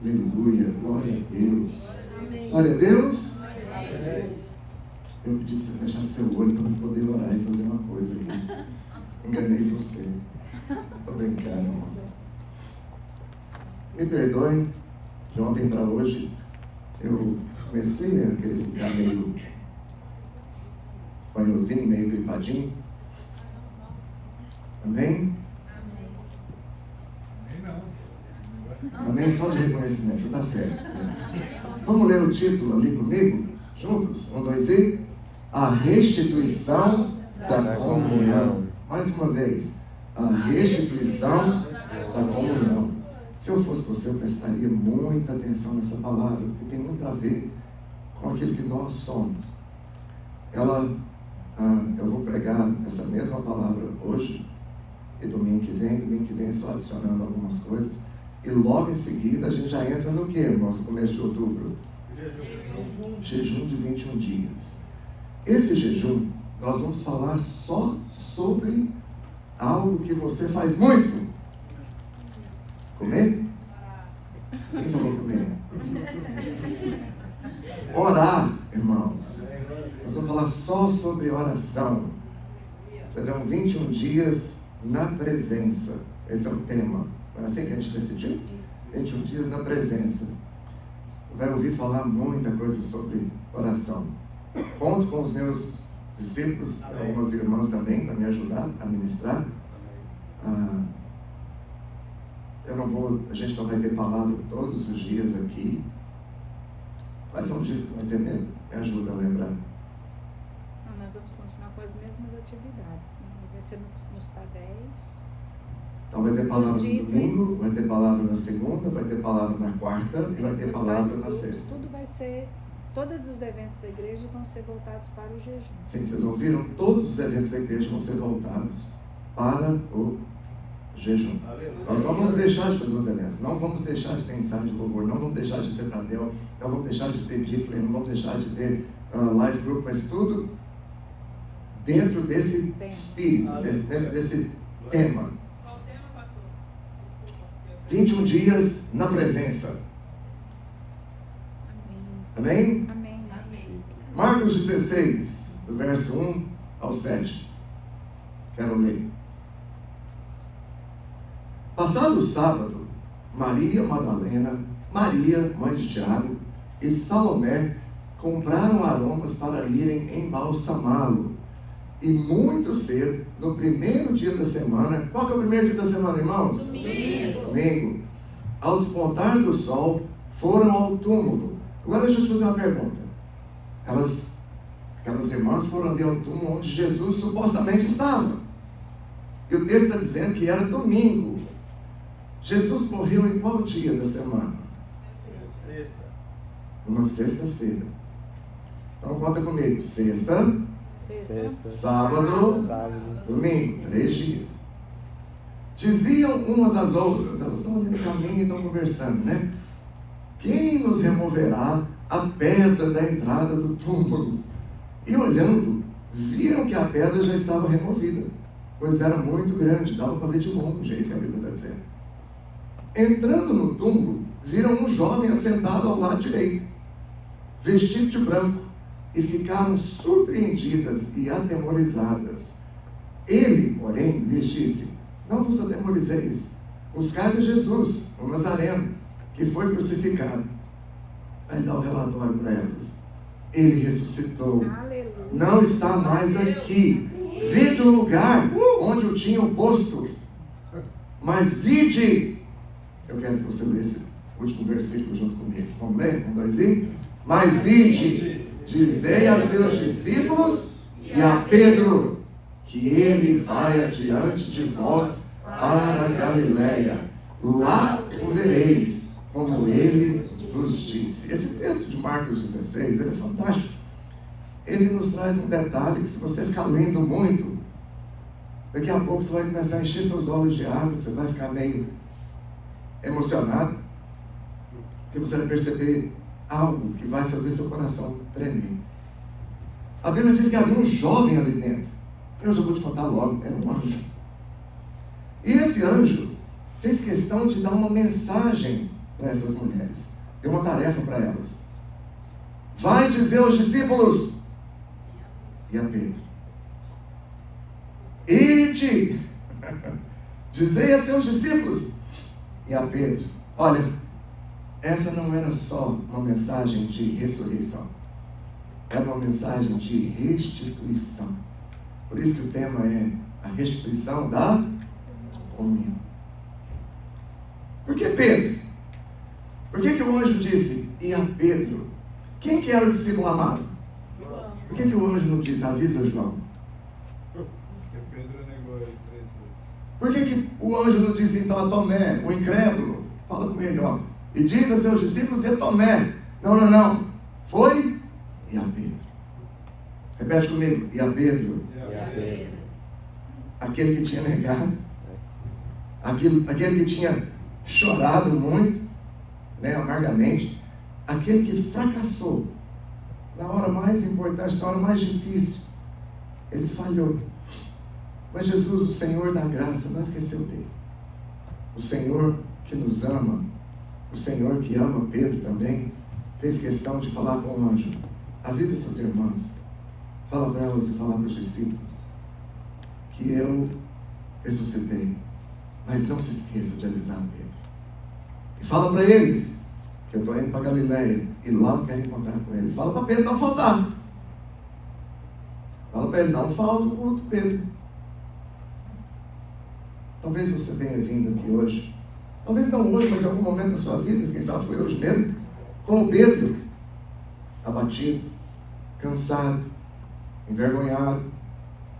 Aleluia, glória a Deus. Amém. Glória a Deus. Amém. Eu pedi para você fechar seu olho para eu poder orar e fazer uma coisa aí. Enganei você. Estou brincando, irmão. Me perdoem, de ontem para hoje, eu comecei a querer ficar meio banhozinho, meio gripadinho. Amém? Amém? Só de reconhecimento, você está certo. Né? Vamos ler o título ali comigo? Juntos? 1, 2 e... A restituição da comunhão. Mais uma vez. A restituição da comunhão. Se eu fosse você, eu prestaria muita atenção nessa palavra, porque tem muito a ver com aquilo que nós somos. Eu vou pregar essa mesma palavra hoje, e domingo que vem só adicionando algumas coisas, e logo em seguida a gente já entra no que, irmãos, no começo de outubro? Jejum de 21 dias. Esse jejum, nós vamos falar só sobre algo que você faz muito. Comer? Quem falou comer? Orar, irmãos. Nós vamos falar só sobre oração. Serão 21 dias na presença. Esse é o tema. Não é assim que a gente decidiu? 21 dias na presença. Você vai ouvir falar muita coisa sobre oração. Conto com os meus discípulos, algumas irmãs também, para me ajudar a ministrar. A gente não vai ter palavra todos os dias aqui. Quais são os dias que vai ter mesmo? Me ajuda a lembrar. Não, nós vamos continuar com as mesmas atividades. Né? Vai ser nos TADEs. Então vai ter palavra no domingo, vai ter palavra na segunda, vai ter palavra na quarta e vai ter palavra na sexta. Tudo vai ser, todos os eventos da igreja vão ser voltados para o jejum. Sim, vocês ouviram? Todos os eventos da igreja vão ser voltados para o jejum. Nós não vamos deixar de fazer os eventos, não vamos deixar de ter ensaio de louvor, não vamos deixar de ter Tadel, não vamos deixar de ter Diffley, não vamos deixar de ter Life Group, mas tudo dentro desse espírito, dentro desse tema. 21 dias na presença. Amém? Amém. Amém. Marcos 16, do verso 1 ao 7. Quero ler. Passado o sábado, Maria Madalena, Maria, mãe de Tiago, e Salomé compraram aromas para irem embalsamá-lo. E muito cedo, no primeiro dia da semana, qual que é o primeiro dia da semana, irmãos? Domingo. Ao despontar do sol, foram ao túmulo. Agora deixa eu te fazer uma pergunta. Aquelas irmãs foram ali ao túmulo onde Jesus supostamente estava. E o texto está dizendo que era domingo. Jesus morreu em qual dia da semana? Uma sexta-feira. Então conta comigo. Sexta, sábado, domingo. 3 dias. Diziam umas às outras, elas estão ali no caminho e estão conversando, né? Quem nos removerá a pedra da entrada do túmulo? E olhando, viram que a pedra já estava removida, pois era muito grande, dava para ver de longe, é isso que a Bíblia está dizendo. Entrando no túmulo, viram um jovem assentado ao lado direito, vestido de branco, e ficaram surpreendidas e atemorizadas. Ele, porém, lhes disse: não vos atemorizeis, buscais a Jesus, o Nazareno, que foi crucificado. Aí dá o relatório para elas. Ele ressuscitou. Aleluia. Não está mais aqui. Vede o lugar onde o tinham posto. Mas ide. Eu quero que você lê esse último versículo junto comigo. Vamos ler? 1, 2 e... Mas ide, dizei a seus discípulos e a Pedro que ele vai adiante de vós para a Galileia. Lá o vereis, como ele vos disse. Esse texto de Marcos 16, ele é fantástico. Ele nos traz um detalhe que, se você ficar lendo muito, daqui a pouco você vai começar a encher seus olhos de água, você vai ficar meio emocionado, porque você vai perceber algo que vai fazer seu coração tremer. A Bíblia diz que havia um jovem ali dentro. Eu já vou te contar logo, era um anjo. E esse anjo fez questão de dar uma mensagem para essas mulheres. Deu uma tarefa para elas. Vai dizer aos discípulos e a Pedro: ide, dizei a seus discípulos e a Pedro. Olha, essa não era só uma mensagem de ressurreição, era uma mensagem de restituição. Por isso que o tema é a restituição da comunhão. Por que Pedro? Por que o anjo disse e a Pedro? Quem que era o discípulo amado? Por que o anjo não disse avisa João? Porque Pedro negou ele 3 vezes. Por que o anjo não disse então a Tomé, o incrédulo? Fala com ele, ó. E diz a seus discípulos e a Tomé. Não. Foi e a Pedro. Repete comigo. E a Pedro. Aquele que tinha negado. Aquele que tinha chorado muito, né, amargamente. Aquele que fracassou na hora mais importante, na hora mais difícil. Ele falhou. Mas Jesus, o Senhor da graça, não esqueceu dele. O Senhor que nos ama, o Senhor que ama Pedro também, fez questão de falar com o anjo: avisa essas irmãs, fala para elas e fala para os discípulos que eu ressuscitei, mas não se esqueça de avisar Pedro. E fala para eles que eu estou indo para Galileia e lá eu quero encontrar com eles. Fala para Pedro não faltar. Fala para ele: não falta o culto, Pedro. Talvez você tenha vindo aqui hoje, talvez não hoje, mas em algum momento da sua vida, quem sabe foi hoje mesmo, como Pedro, abatido, cansado, envergonhado,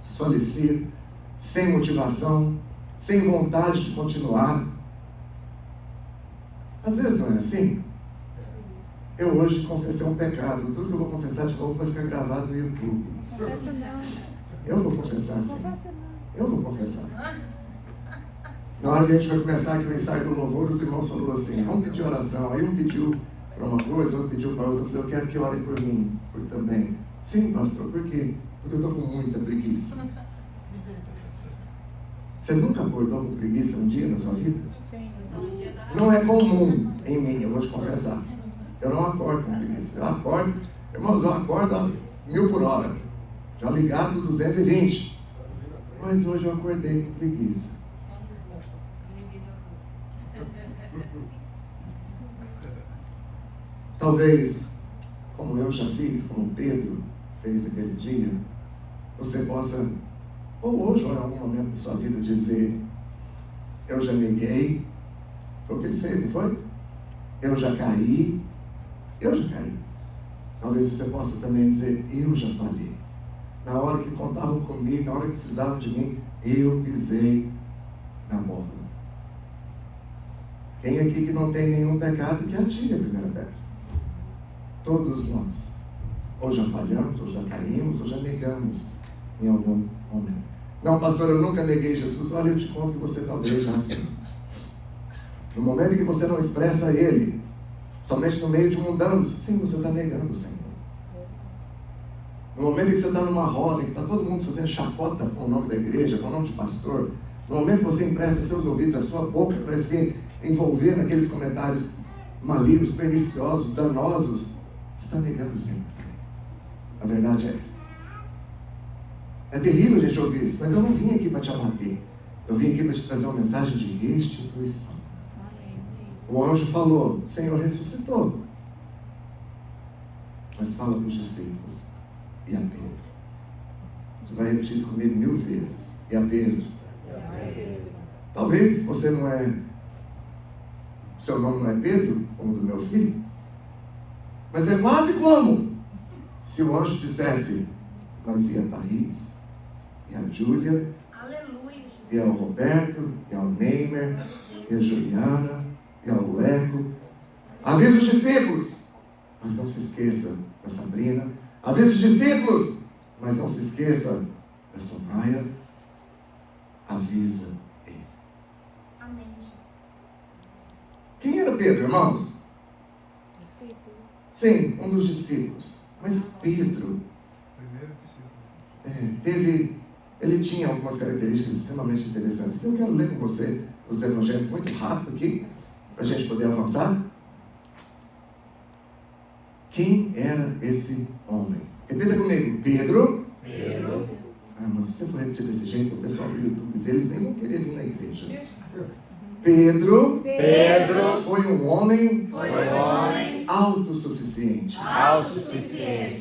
desfalecido, sem motivação, sem vontade de continuar. Às vezes não é assim? Eu hoje confessei um pecado. Tudo que eu vou confessar de novo vai ficar gravado no YouTube. Eu vou confessar assim. Eu vou confessar. Na hora que a gente vai começar aqui o ensaio do louvor, os irmãos falaram assim: vamos pedir oração. Aí um pediu para uma coisa, outro pediu para outra. Eu falei: eu quero que orem por mim, por também. Sim, pastor, por quê? Porque eu estou com muita preguiça. Você nunca acordou com preguiça um dia na sua vida? Sim. Não é comum em mim, eu vou te confessar. Eu não acordo com preguiça. Eu acordo, irmãos, eu acordo a 1000 por hora. Já ligado no 220. Mas hoje eu acordei com preguiça. Talvez, como eu já fiz, como Pedro fez aquele dia, você possa, ou hoje ou em algum momento da sua vida, dizer: eu já neguei. Foi o que ele fez, não foi? Eu já caí. Talvez você possa também dizer: eu já falhei. Na hora que contavam comigo, na hora que precisavam de mim, eu pisei na bola. Quem aqui que não tem nenhum pecado, que atire a primeira pedra. Todos nós, ou já falhamos, ou já caímos, ou já negamos em algum momento. Não, pastor, eu nunca neguei Jesus. Olha, eu te conto que você talvez já sim. No momento em que você não expressa Ele, somente no meio de mundanos, sim, você está negando o Senhor. No momento em que você está numa roda, em que está todo mundo fazendo chacota com o nome da igreja, com o nome de pastor, no momento que você empresta seus ouvidos, a sua boca para se envolver naqueles comentários malignos, perniciosos, danosos, você está negando o Senhor. A verdade é essa. É terrível a gente ouvir isso, mas eu não vim aqui para te abater. Eu vim aqui para te trazer uma mensagem de restituição. O anjo falou: o Senhor ressuscitou. Mas fala para os discípulos e a Pedro. Você vai repetir isso comigo 1000 vezes. E a Pedro. Talvez você não é, seu nome não é Pedro, como o do meu filho, mas é quase como se o anjo dissesse: mas e a Thaís, e a Júlia, e ao Roberto, e ao Neymer, e a Juliana, e ao Leco. Avisa os discípulos, mas não se esqueça da Sabrina. Avisa os discípulos, mas não se esqueça da Sonaia. Avisa ele. Amém, Jesus. Quem era Pedro, irmãos? Discípulo. Sim, um dos discípulos. Mas Pedro Primeiro discípulo. ele tinha algumas características extremamente interessantes. Eu quero ler com você os evangelhos muito rápido aqui, para a gente poder avançar. Quem era esse homem? Repita comigo. Pedro. Mas se você for repetir desse jeito, o pessoal do YouTube vê, eles nem vão querer vir na igreja. Pedro foi um homem autossuficiente.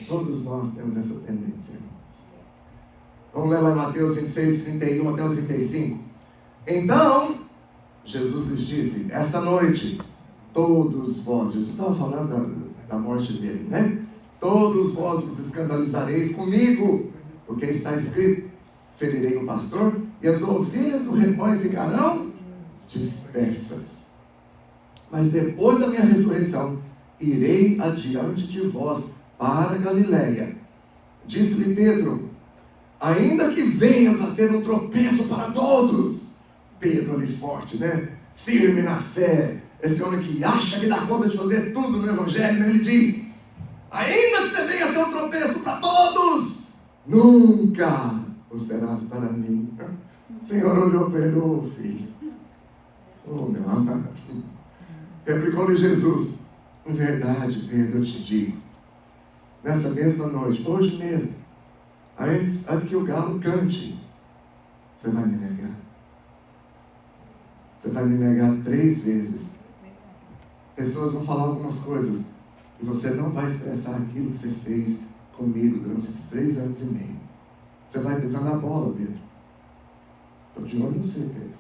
Todos nós temos essa tendência, irmãos. Vamos ler lá em Mateus 26, 31 até o 35. Então, Jesus lhes disse: esta noite, todos vós, Jesus estava falando da morte dele, né? Todos vós vos escandalizareis comigo, porque está escrito: ferirei o pastor, e as ovelhas do rebanho ficarão dispersas. Mas depois da minha ressurreição, irei adiante de vós para Galiléia. Disse-lhe Pedro: ainda que venhas a ser um tropeço para todos. Pedro ali forte, né? Firme na fé. Esse homem que acha que dá conta de fazer tudo no Evangelho, né? Ele diz: ainda que você venha a ser um tropeço para todos, nunca o serás para mim. O Senhor olhou para ele: ô filho, ô meu amado. Replicou-lhe Jesus: em verdade, Pedro, eu te digo, nessa mesma noite, hoje mesmo, antes que o galo cante, você vai me negar. Você vai me negar 3 vezes. Pessoas vão falar algumas coisas e você não vai expressar aquilo que você fez comigo durante esses 3 anos e meio. Você vai pisar na bola, Pedro. Estou de olho no você, Pedro.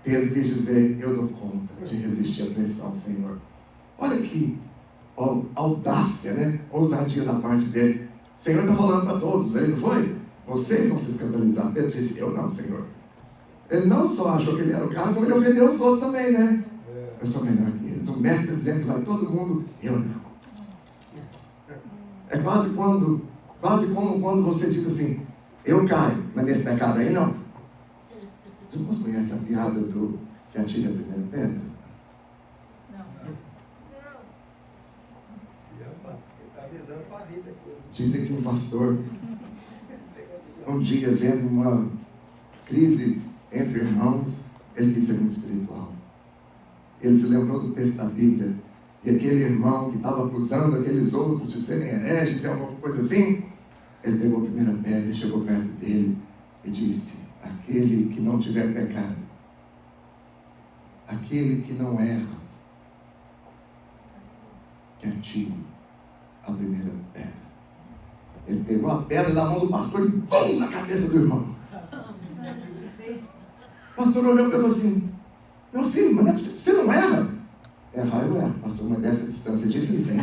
Pedro quis dizer: eu dou conta de resistir à pressão, Senhor. Olha que audácia, né? Ousadia da parte dele. O Senhor está falando para todos, ele não foi? Vocês vão se escandalizar. Pedro disse: eu não, Senhor. Ele não só achou que ele era o cara, como ele ofendeu os outros também, né? Eu sou melhor que eles. O mestre está dizendo que vai todo mundo, eu não. É quase como quando você diz assim: eu caio, mas nesse pecado aí não. Os irmãos conhecem a piada do que atira a primeira pedra? Dizem que um pastor, um dia vendo uma crise entre irmãos, ele quis ser muito espiritual. Ele se lembrou do texto da Bíblia, e aquele irmão que estava acusando aqueles outros de serem hereges e alguma coisa assim, ele pegou a primeira pedra e chegou perto dele e disse: aquele que não tiver pecado, aquele que não erra, que atire a primeira pedra. Ele pegou a pedra da mão do pastor e pum, na cabeça do irmão. O pastor olhou para ele e falou assim: meu filho, mas não é possível, você não erra? Errar eu erro, pastor, mas dessa distância é difícil, hein?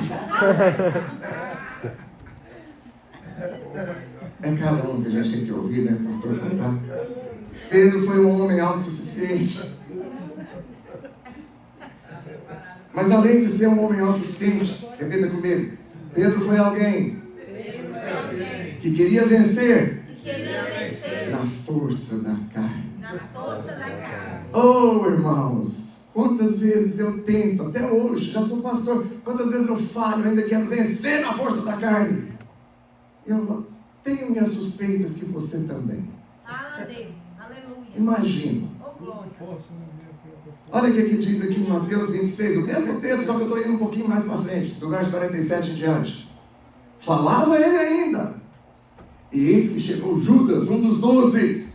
É cada um que a gente tem que ouvir, né, pastor, contar. Pedro foi um homem autossuficiente. Mas além de ser um homem autossuficiente, repita comigo, Pedro foi alguém que queria vencer na força da carne. Oh, irmãos, quantas vezes eu tento, até hoje, já sou pastor, quantas vezes eu falho, ainda quero vencer na força da carne. Eu tenho minhas suspeitas que você também. Deus, aleluia. Imagina. Olha o que diz aqui em Mateus 26, o mesmo texto, só que eu estou indo um pouquinho mais para frente, do verso 47 em diante. Falava ele ainda, e eis que chegou Judas, um dos 12,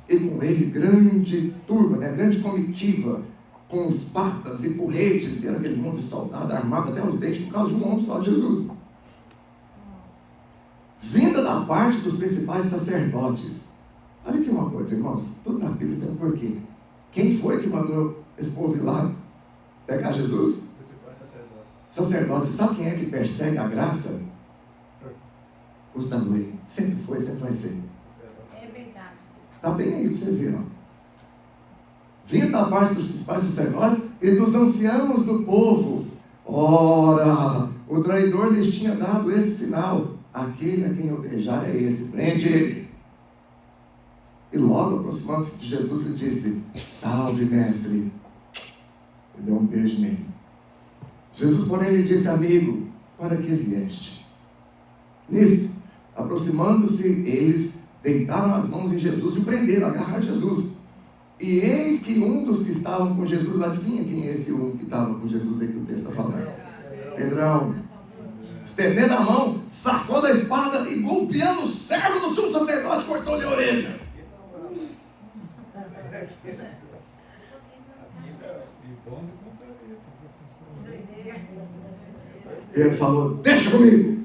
e com ele grande turba, né, grande comitiva, com espadas e porretes, vieram aquele monte de soldado armado até os dentes por causa de um homem só, Jesus. Vinda da parte dos principais sacerdotes. Olha aqui uma coisa, irmãos, tudo na Bíblia tem um porquê. Quem foi que mandou esse povo ir lá pegar Jesus? Sacerdotes. Você sabe quem é que persegue a graça? Os da lei. Sempre foi, sempre vai ser. É verdade. Está bem aí para você ver, ó. Vindo da parte dos principais sacerdotes e dos anciãos do povo. Ora, o traidor lhes tinha dado esse sinal: aquele a quem eu beijar é esse, prende ele. E logo aproximando-se de Jesus, lhe disse: salve, mestre. E deu um beijo nele. Jesus, porém, lhe disse: amigo, para que vieste? Nisto, aproximando-se, eles deitaram as mãos em Jesus e o prenderam, agarraram Jesus. E eis que um dos que estavam com Jesus, adivinha quem é esse um que estava com Jesus aí que o texto está falando? Pedrão. Estendendo a mão, sacou da espada e golpeando o servo do sumo sacerdote, cortou-lhe a orelha. Ele falou, deixa comigo.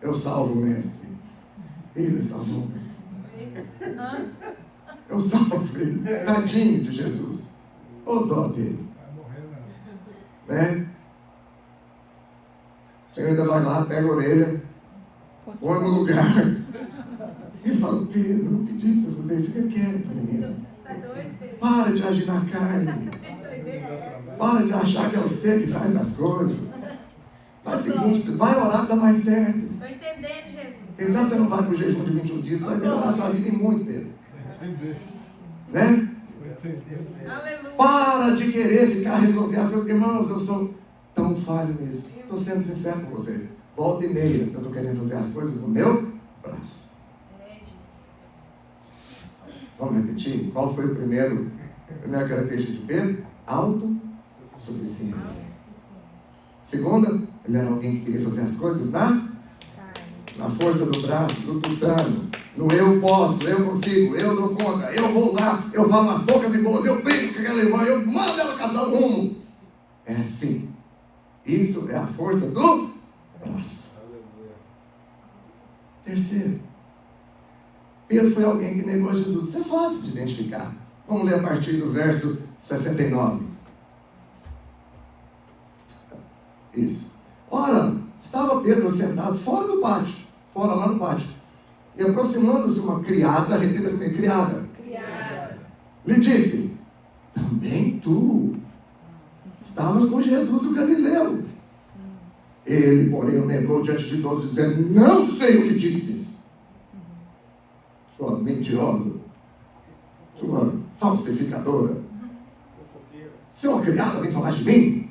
Eu salvo o mestre. Ele salvou o mestre. Eu salvo ele. Tadinho de Jesus. Ô dó dele. Né? O Senhor ainda vai lá, pega a orelha, põe no lugar. Ele fala, Pedro, não pedi para você fazer isso. O que é quieto, menino? Para de agir na carne. Para de achar que é você que faz as coisas. Faz o seguinte, vai orar para dar mais certo. Estou entendendo, Jesus. Quem sabe você não vai para o jejum de 21 dias, vai melhorar a sua vida em muito, Pedro. Né? Aleluia. Para de querer ficar resolvendo as coisas. Irmãos, eu sou tão falho nisso. Estou sendo sincero com vocês. Volta e meia, eu estou querendo fazer as coisas no meu braço. Vamos repetir? Qual foi a primeira característica de Pedro? Autossuficiência. Segunda, ele era alguém que queria fazer as coisas na força do braço, do tutano, no eu posso, eu consigo, eu dou conta, eu vou lá, eu falo umas poucas e boas, eu brigo com aquela irmã, eu mando ela caçar o rumo. É assim. Isso é a força do braço. Terceiro, Pedro foi alguém que negou Jesus. Isso é fácil de identificar. Vamos ler a partir do verso 69. Isso. Ora, estava Pedro sentado fora do pátio, fora lá no pátio, e aproximando-se uma criada, repita comigo, criada, lhe disse, também tu estavas com Jesus o Galileu. Ele, porém, o negou diante de todos, dizendo, não sei o que dizes. Sua mentirosa, sua falsificadora. Se uma criada vem falar de mim,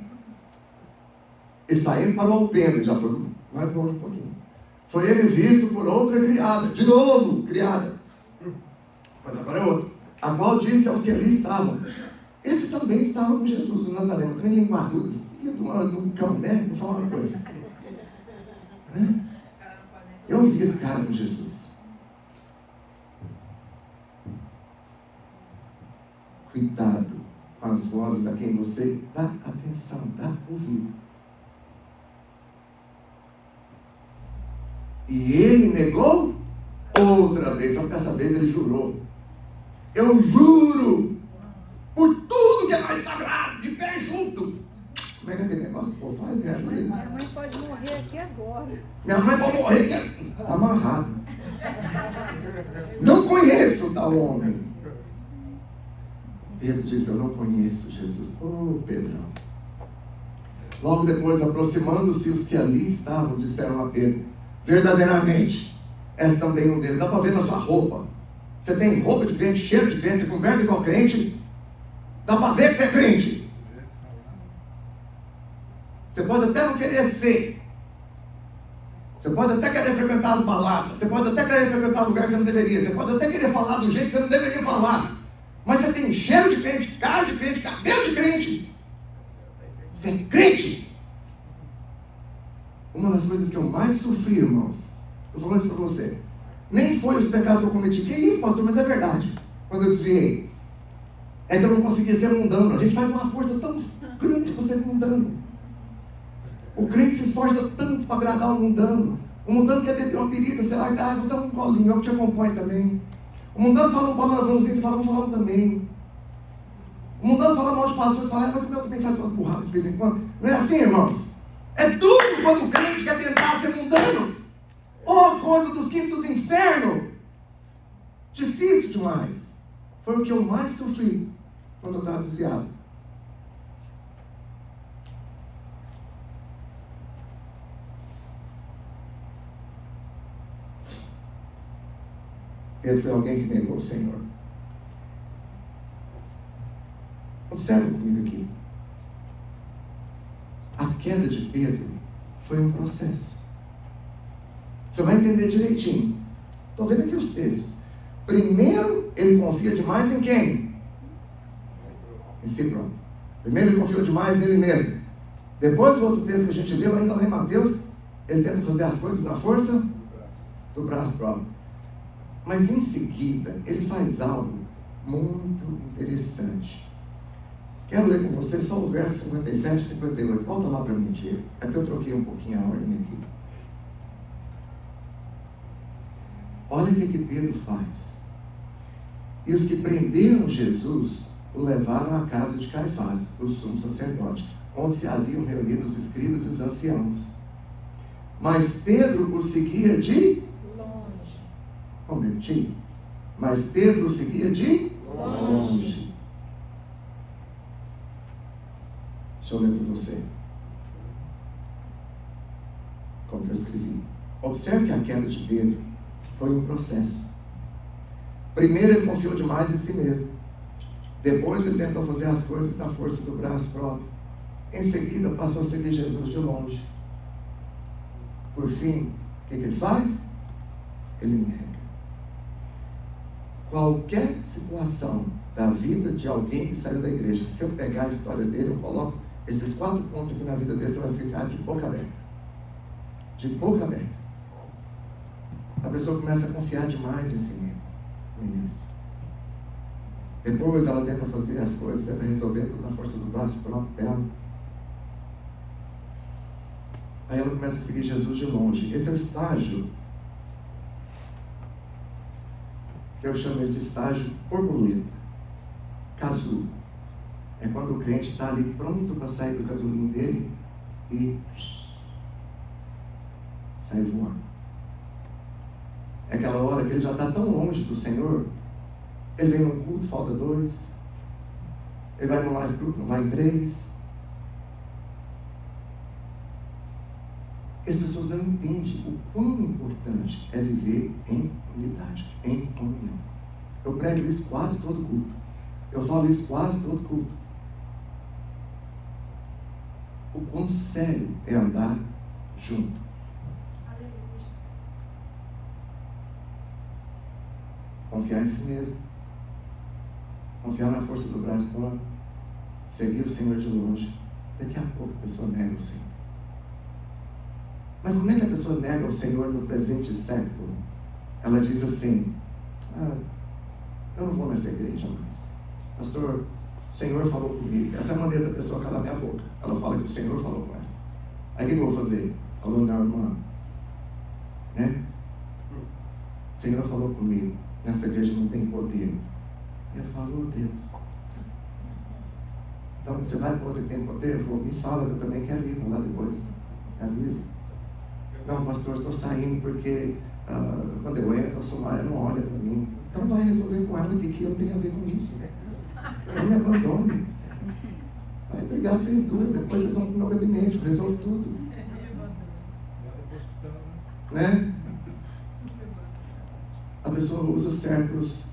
e saindo para o alpendre, já foi mais longe um pouquinho. Foi ele visto por outra criada, de novo, criada. Mas agora é outra. A qual disse aos que ali estavam. Esse também estava com Jesus, o Nazareno, também linguarudo, filho de um cão, né? Vou falar uma coisa. Né? Eu vi esse cara com Jesus. Cuidado com as vozes a quem você dá atenção, dá ouvido. E ele negou outra vez, só que dessa vez ele jurou. Eu juro por tudo que é mais sagrado, de pé junto. Como é que é aquele negócio que o povo faz? Me ajuda aí. Minha mãe pode morrer aqui agora. Minha mãe pode morrer, está amarrado. Não conheço tal homem. Pedro disse, eu não conheço Jesus. Oh, Pedrão. Logo depois, aproximando-se os que ali estavam, disseram a Pedro, verdadeiramente, és também um deles. Dá para ver na sua roupa. Você tem roupa de crente, cheiro de crente, você conversa igual crente. Dá para ver que você é crente. Você pode até não querer ser. Você pode até querer frequentar as baladas. Você pode até querer frequentar lugar que você não deveria. Você pode até querer falar do jeito que você não deveria falar. Mas você tem cheiro de crente, cara de crente, cabelo de crente. Você é crente. Uma das coisas que eu mais sofri, irmãos, estou falando isso para você, nem foi os pecados que eu cometi. Que isso, pastor? Mas é verdade. Quando eu desviei, é que eu não conseguia ser mundano. A gente faz uma força tão grande para ser mundano. O crente se esforça tanto para agradar o mundano. O mundano quer beber uma pirita, sei lá, vou dar um colinho, eu te acompanho também. O mundano fala um palavrãozinho, você fala, vou falar um também. O mundano fala mal de pastor, você fala, mas o meu também faz umas burradas de vez em quando. Não é assim, irmãos? É duro quando o crente quer tentar ser mundano. Oh, coisa dos quintos dos infernos. Difícil demais. Foi o que eu mais sofri quando eu estava desviado. Pedro foi alguém que negou o Senhor. Observe comigo aqui. A queda de Pedro foi um processo. Você vai entender direitinho. Estou vendo aqui os textos. Primeiro, ele confia demais em quem? em si próprio. Primeiro ele confiou demais nele mesmo. Depois, o outro texto que a gente leu, ainda lá em Mateus, ele tenta fazer as coisas na força do braço próprio. Mas em seguida, ele faz algo muito interessante. Quero ler com você só o verso 57 e 58. Volta lá para mim, Diego. É porque eu troquei um pouquinho a ordem aqui. Olha o que Pedro faz. E os que prenderam Jesus o levaram à casa de Caifás, o sumo sacerdote, onde se haviam reunido os escribas e os anciãos. Mas Pedro o seguia de longe. Vamos repetir? Mas Pedro o seguia de longe. Deixa eu ler para você. Como que eu escrevi? Observe que a queda de Pedro foi um processo. Primeiro ele confiou demais em si mesmo. Depois ele tentou fazer as coisas na força do braço próprio. Em seguida passou a seguir Jesus de longe. Por fim, o que ele faz? Ele nega. Qualquer situação da vida de alguém que saiu da igreja, se eu pegar a história dele, eu coloco esses 4 pontos aqui na vida dele, você vai ficar de boca aberta. De boca aberta. A pessoa começa a confiar demais em si mesma no início. Depois ela tenta fazer as coisas, tenta resolver tudo na força do braço próprio dela. Aí ela começa a seguir Jesus de longe. Esse é o estágio que eu chamo de estágio borboleta, casulo. É quando o crente está ali pronto para sair do casulinho dele e sai voando. É aquela hora que ele já está tão longe do Senhor, ele vem num culto, falta 2, ele vai num live group, não vai em 3. As pessoas não entendem o quão importante é viver em unidade, em comunhão. Eu prego isso quase todo culto. Eu falo isso quase todo culto. O quão sério é andar junto. Aleluia, Jesus. Confiar em si mesmo. Confiar na força do braço próprio. Seguir o Senhor de longe. Daqui a pouco a pessoa nega o Senhor. Mas como é que a pessoa nega o Senhor no presente século? Ela diz assim: eu não vou nessa igreja mais. Pastor, o Senhor falou comigo. Essa é a maneira da pessoa calar minha boca. Ela fala que o Senhor falou com ela. Aí o que eu vou fazer? Falou, não, irmã. Né? O Senhor falou comigo. Nessa igreja não tem poder. Eu falo, oh Deus. Então você vai para outra que tem poder? Eu vou, me fala que eu também quero ir para lá depois. Me avisa. Não, pastor, eu estou saindo porque quando eu entro, a Somália não olha para mim. Então vai resolver com ela o que eu tenho a ver com isso. Não me abandone. Vai brigar vocês duas, depois vocês vão para o meu gabinete, resolve tudo. Né? A pessoa usa certos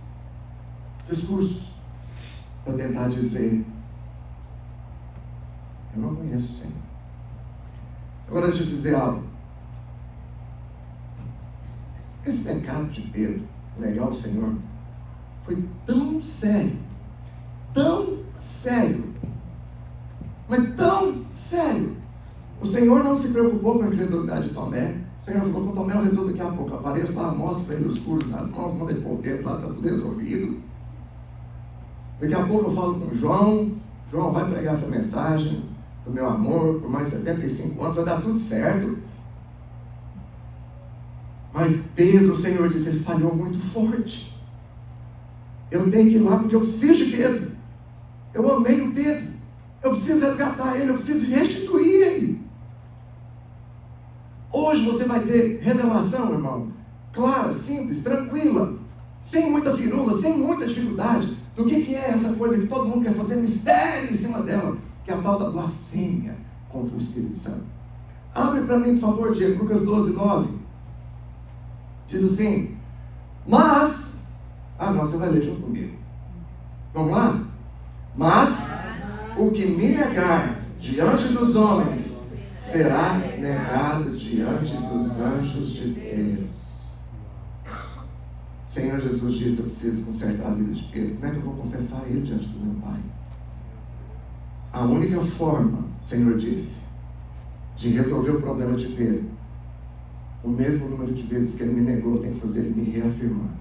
discursos para tentar dizer: eu não conheço o Senhor. Agora deixa eu dizer algo. Esse pecado de Pedro, negar o Senhor, foi tão sério, mas tão sério. O Senhor não se preocupou com a incredulidade de Tomé. O Senhor falou com Tomé, eu resolvo daqui a pouco. Apareço lá, mostro para ele os furos nas mãos, manda ele pôr o dedo lá, está tudo resolvido. Daqui a pouco eu falo com João. João vai pregar essa mensagem do meu amor por mais 75 anos, vai dar tudo certo. Mas Pedro, o Senhor disse, ele falhou muito forte. Eu tenho que ir lá porque eu preciso de Pedro. Eu amei o Pedro. Eu preciso resgatar ele, eu preciso restituir ele. Hoje você vai ter revelação, irmão, clara, simples, tranquila, sem muita firula, sem muita dificuldade, do que é essa coisa que todo mundo quer fazer mistério em cima dela, que é a tal da blasfêmia contra o Espírito Santo. Abre para mim, por favor, Diego, Lucas 12, 9. Diz assim: mas, não, você vai ler junto comigo. Vamos lá? Mas o que me negar diante dos homens será negado diante dos anjos de Deus. Senhor Jesus disse: eu preciso consertar a vida de Pedro. Como é que eu vou confessar ele diante do meu Pai? A única forma, o Senhor disse, de resolver o problema de Pedro, o mesmo número de vezes que ele me negou, tem que fazer ele me reafirmar.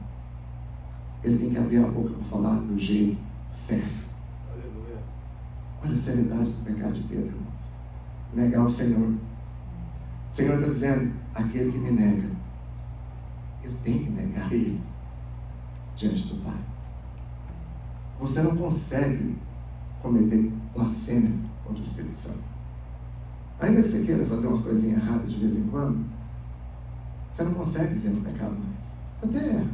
Ele tem que abrir a boca para falar do jeito certo. Aleluia. Olha a seriedade do pecado de Pedro, irmãos. Negar o Senhor. O Senhor está dizendo, aquele que me nega, eu tenho que negar ele diante do Pai. Você não consegue cometer blasfêmia contra o Espírito Santo. Ainda que você queira fazer umas coisinhas erradas de vez em quando, você não consegue viver no pecado mais. Você até erra.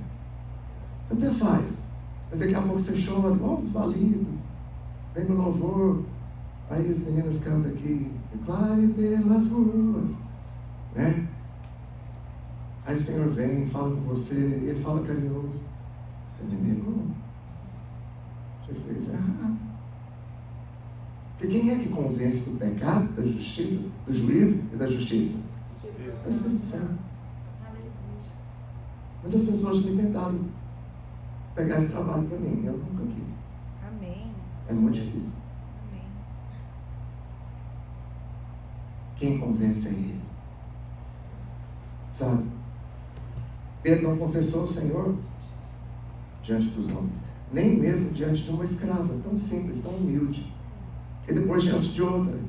Você até faz. Mas daqui a pouco você chora, igual um desvalido. Vem no louvor. Aí as meninas cantam aqui, declare pelas ruas. Né? Aí o Senhor vem, fala com você, ele fala carinhoso. Você me negou. Você fez errado. Porque quem é que convence do pecado, da justiça, do juízo e da justiça? É o Espírito Santo. Aleluia, Jesus. Muitas pessoas me tentaram pegar esse trabalho para mim. Eu nunca quis. Amém. É muito difícil. Amém. Quem convence é Ele. Sabe? Pedro não confessou o Senhor diante dos homens. Nem mesmo diante de uma escrava tão simples, tão humilde. E depois diante de outra.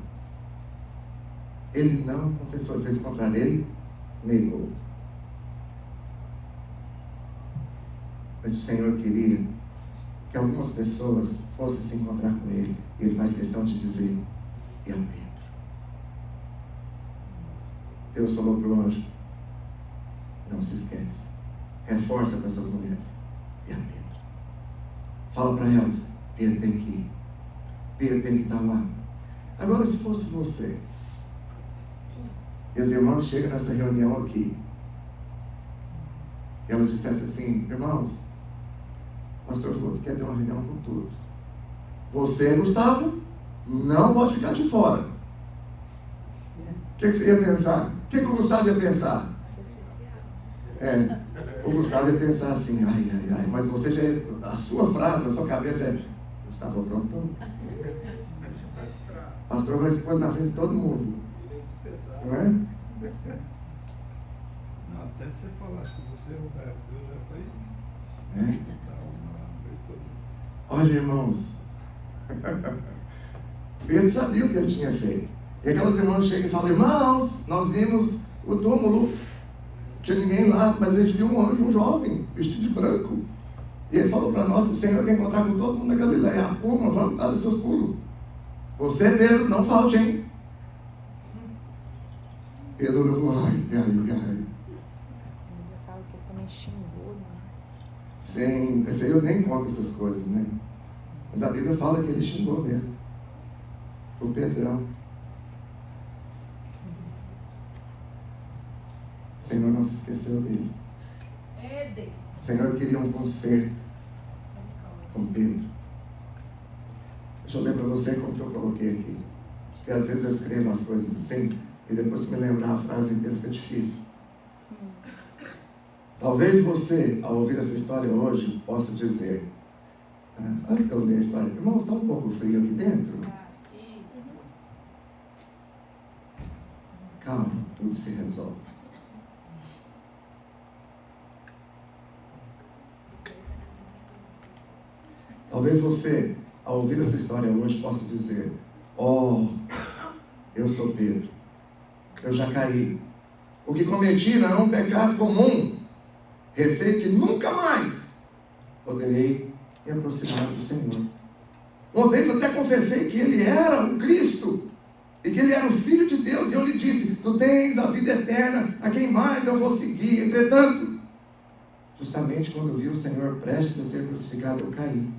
Ele não confessou. Ele fez o contrário. Ele negou. Mas o Senhor queria que algumas pessoas fossem se encontrar com Ele. E Ele faz questão de dizer, e a Pedro. Deus falou para o anjo, não se esquece. Reforça para essas mulheres. E a Pedro. Fala para elas, Pedro tem que ir. Pedro tem que estar lá. Agora, se fosse você, e as irmãs chegam nessa reunião aqui, e elas dissessem assim, irmãos, o pastor falou que quer ter uma reunião com todos. Você, Gustavo, não pode ficar de fora. O que você ia pensar? O que o Gustavo ia pensar? O Gustavo ia pensar assim, ai, mas você já, a sua frase na sua cabeça é, Gustavo, pronto. O pastor vai expor na frente de todo mundo. Não é? Não, até você falar se você, Roberto, eu já falei. É. Olha, irmãos, Pedro sabia o que ele tinha feito. E aquelas irmãs chegam e falam, irmãos, nós vimos o túmulo, não tinha ninguém lá, mas a gente viu um anjo, um jovem, vestido de branco. E ele falou para nós que o Senhor quer encontrar com todo mundo na Galileia. Apuma, vamos dar seus pulos. Você, Pedro, não falte, hein? Pedro levou, ai. A Bíblia fala que ele também xingou, né? Sim, esse aí eu nem conto essas coisas, né? Mas a Bíblia fala que ele xingou mesmo. O Pedrão. O Senhor não se esqueceu dele. É Deus. O Senhor queria um conserto com Pedro. Deixa eu ler para você como que eu coloquei aqui. Porque às vezes eu escrevo as coisas assim e depois que me lembrar a frase inteira fica difícil. Talvez você, ao ouvir essa história hoje, possa dizer, antes de eu ler a história, irmãos, está um pouco frio aqui dentro? Calma, tudo se resolve. Talvez você, ao ouvir essa história hoje, possa dizer, eu sou Pedro, eu já caí. O que cometi não é um pecado comum. Receio que nunca mais poderei me aproximar do Senhor. Uma vez até confessei que Ele era o Cristo e que Ele era o Filho de Deus, e eu lhe disse, tu tens a vida eterna, a quem mais eu vou seguir. Entretanto, justamente quando vi o Senhor prestes a ser crucificado, eu caí.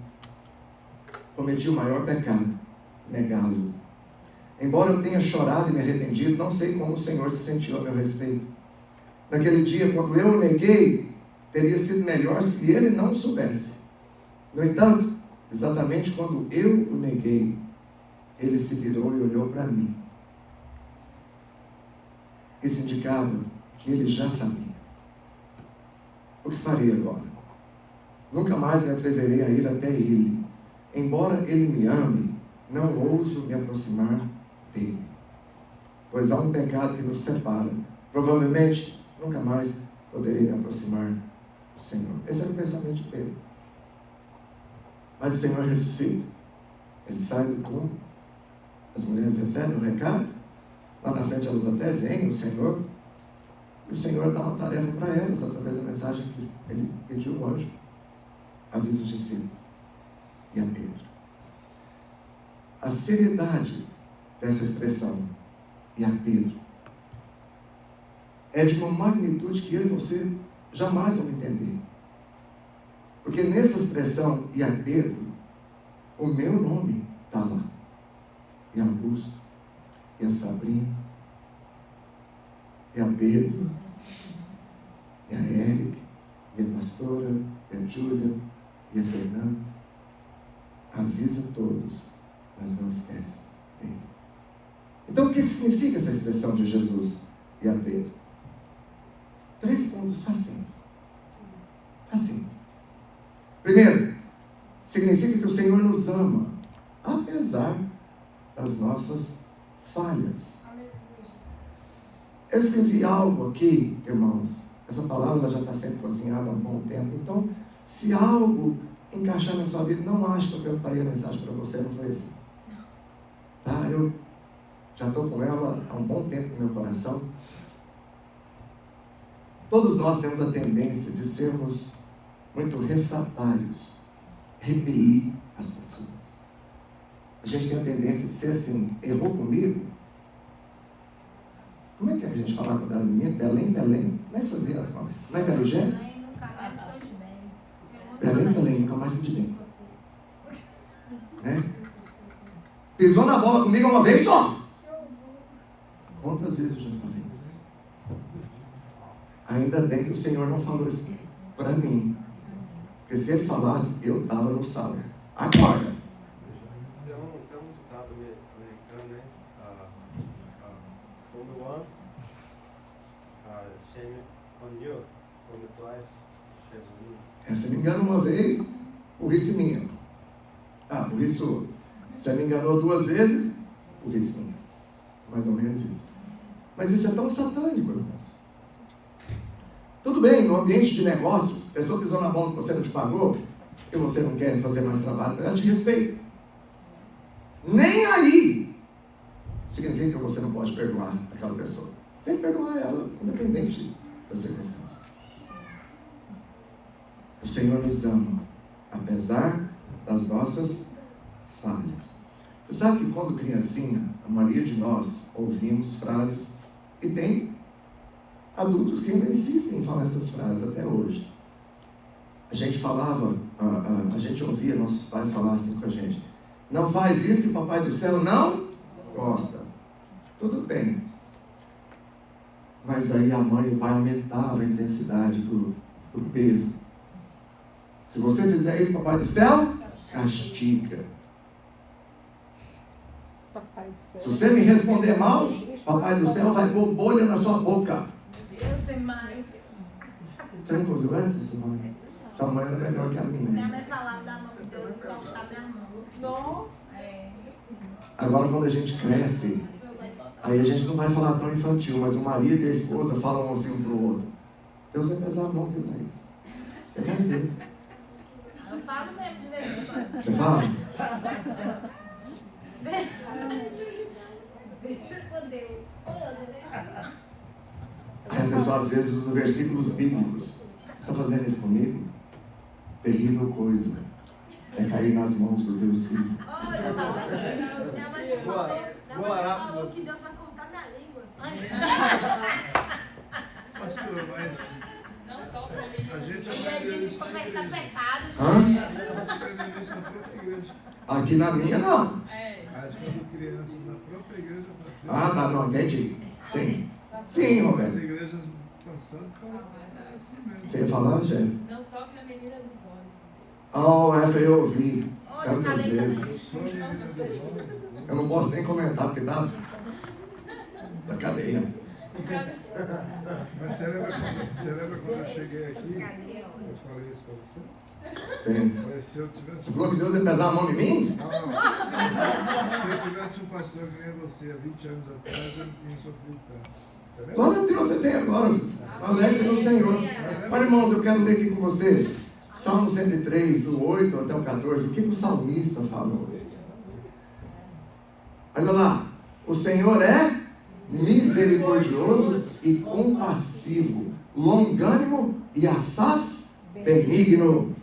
Cometi o maior pecado, negá-lo. Embora eu tenha chorado e me arrependido, não sei como o Senhor se sentiu a meu respeito. Naquele dia, quando eu o neguei, teria sido melhor se ele não soubesse. No entanto, exatamente quando eu o neguei, ele se virou e olhou para mim. Isso indicava que ele já sabia. O que faria agora? Nunca mais me atreverei a ir até ele. Embora ele me ame, não ouso me aproximar dele, pois há um pecado que nos separa. Provavelmente, nunca mais poderei me aproximar do Senhor. Esse era o pensamento de Pedro. Mas o Senhor ressuscita. Ele sai do túmulo. As mulheres recebem o recado. Lá na frente elas até veem o Senhor. E o Senhor dá uma tarefa para elas, através da mensagem que ele pediu ao anjo. Avisa os discípulos e a Pedro. A seriedade dessa expressão, e a Pedro, é de uma magnitude que eu e você jamais vamos entender. Porque nessa expressão, e a Pedro, o meu nome está lá. E a Augusto, e a Sabrina, e a Pedro, e a Érica, e a pastora, e a Júlia, e a Fernanda. Avisa todos, mas não esquece dele. Então, o que significa essa expressão de Jesus e a Pedro? 3 pontos facinhos. Facinhos. Primeiro, significa que o Senhor nos ama, apesar das nossas falhas. Eu escrevi algo aqui, irmãos. Essa palavra já está sendo cozinhada há um bom tempo. Então, se algo encaixar na sua vida, não acho que eu preparei a mensagem para você, não foi assim. Tá? Eu já estou com ela há um bom tempo no meu coração. Todos nós temos a tendência de sermos muito refratários, repelir as pessoas. A gente tem a tendência de ser assim: errou comigo? Como é que a gente falava quando era menina? Belém, Belém. Como é que fazia? Como é que era o gesto? Belém, Belém, nunca mais tudo de bem. Né? Pisou na bola comigo uma vez só. Quantas vezes eu já falei isso? Ainda bem que o Senhor não falou isso para mim. Porque se ele falasse, eu estava no sal. Acorda. Tem um ditado americano, né? Fool once, shame on you. Fool twice, shame on you. Se me engana uma vez, burrice minha. Burrice sua. Se me enganou 2 vezes, burrice minha. Mais ou menos isso. Mas isso é tão satânico, irmãos. Tudo bem, no ambiente de negócios, a pessoa pisou na bola que você não te pagou, e você não quer fazer mais trabalho, ela te respeita. Nem aí significa que você não pode perdoar aquela pessoa. Você tem que perdoar ela, independente das circunstâncias. O Senhor nos ama, apesar das nossas falhas. Você sabe que quando criancinha, a maioria de nós ouvimos frases, e tem adultos que ainda insistem em falar essas frases até hoje. A gente falava, a gente ouvia nossos pais falar assim com a gente: não faz isso que o Papai do Céu não gosta. Tudo bem. Mas aí a mãe e o pai aumentavam a intensidade do peso. Se você fizer isso, Papai do Céu castiga. Se você me responder mal, Papai do Céu vai pôr bolha na sua boca. Deus é mais. Você nunca ouviu essa, sua mãe? Sua mãe era melhor que a minha. Minha mãe falava da mão de Deus e cortar minha mão. Nossa! Agora, quando a gente cresce, aí a gente não vai falar tão infantil, mas o marido e a esposa falam assim um pro outro: Deus vai pesar a mão, viu, Thaís? Você vai ver. Eu falo mesmo de vez em quando. Você fala? Deixa com Deus. Aí a pessoa às vezes usa versículos bíblicos. Você está fazendo isso comigo? Terrível coisa é cair nas mãos do Deus vivo. Olha, minha mãe falou que Deus vai cortar minha língua. Pastor, mas a gente Dia de confessar pecado. aprende isso na própria igreja. Aqui na minha, não. Mas quando crianças na própria igreja, Tá, não, entendi. Sim. Sim, as Roberto. igrejas passando falam assim mesmo. Você ia falar, Jéssica? Não toque na menina dos olhos. Oh, essa eu ouvi Olha, tantas falei vezes. Mas Eu não posso nem comentar, porque dá cadeia. você lembra quando eu cheguei aqui? Eu falei isso pra você? Sim. Mas se eu tivesse. Você falou que Deus ia pesar a mão em mim? Não. eu tivesse um pastor que nem você há 20 anos atrás, eu não tinha sofrido tanto. Você lembra? Glória a Deus, você tem agora. Alegre no Senhor. Olha, irmãos, eu quero ler aqui com você. Salmo 103, do 8 até o 14. O que o salmista falou? Olha lá. O Senhor é misericordioso e compassivo, longânimo e assaz benigno.